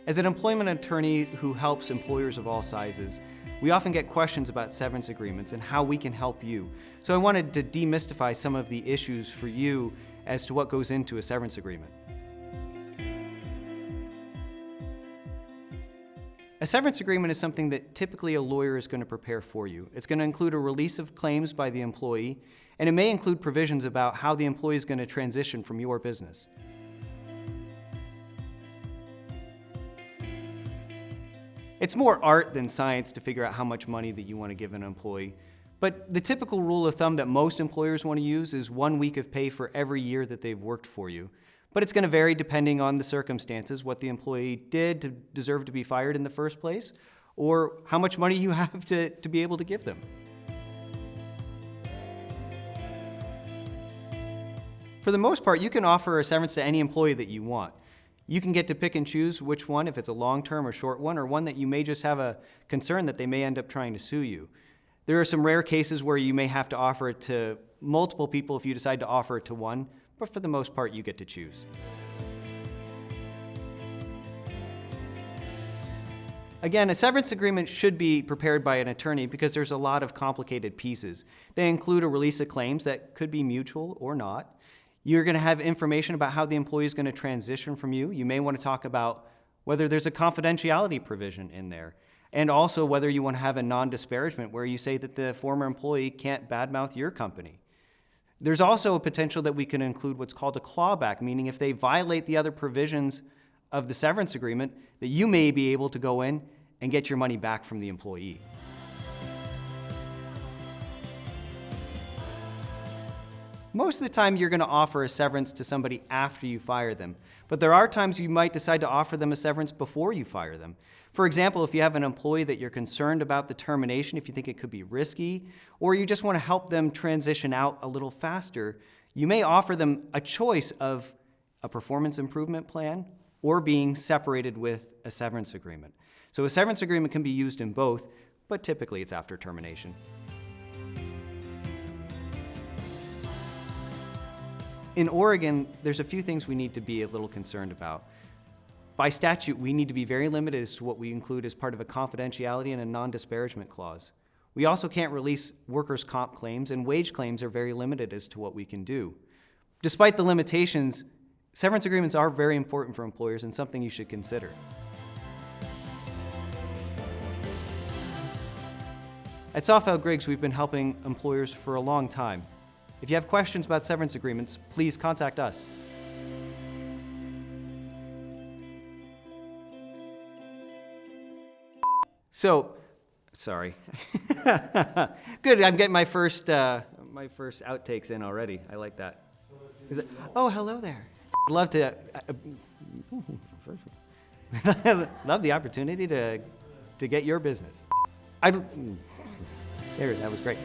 As an employment attorney who helps employers of all sizes, we often get questions about severance agreements and how we can help you. So I wanted to demystify some of the issues for you as to what goes into a severance agreement. A severance agreement is something that typically a lawyer is going to prepare for you. It's going to include a release of claims by the employee, and it may include provisions about how the employee is going to transition from your business. It's more art than science to figure out how much money that you want to give an employee. But the typical rule of thumb that most employers want to use is 1 week of pay for every year that they've worked for you. But it's going to vary depending on the circumstances, what the employee did to deserve to be fired in the first place, or how much money you have to be able to give them. For the most part, you can offer a severance to any employee that you want. You can get to pick and choose which one, if it's a long-term or short one, or one that you may just have a concern that they may end up trying to sue you. There are some rare cases where you may have to offer it to multiple people if you decide to offer it to one, but for the most part, you get to choose. Again, a severance agreement should be prepared by an attorney because there's a lot of complicated pieces. They include a release of claims that could be mutual or not. You're going to have information about how the employee is going to transition from you. You may want to talk about whether there's a confidentiality provision in there, and also whether you want to have a non-disparagement where you say that the former employee can't badmouth your company. There's also a potential that we can include what's called a clawback, meaning if they violate the other provisions of the severance agreement, that you may be able to go in and get your money back from the employee. Most of the time, you're going to offer a severance to somebody after you fire them, but there are times you might decide to offer them a severance before you fire them. For example, if you have an employee that you're concerned about the termination, if you think it could be risky, or you just want to help them transition out a little faster, you may offer them a choice of a performance improvement plan or being separated with a severance agreement. So a severance agreement can be used in both, but typically it's after termination. In Oregon, there's a few things we need to be a little concerned about. By statute, we need to be very limited as to what we include as part of a confidentiality and a non-disparagement clause. We also can't release workers' comp claims, and wage claims are very limited as to what we can do. Despite the limitations, severance agreements are very important for employers and something you should consider. At Saalfeld Griggs, we've been helping employers for a long time. If you have questions about severance agreements, please contact us. So, sorry. Good, I'm getting my first outtakes in already. I like that. Oh, hello there. I'd love to, love the opportunity to get your business. That was great.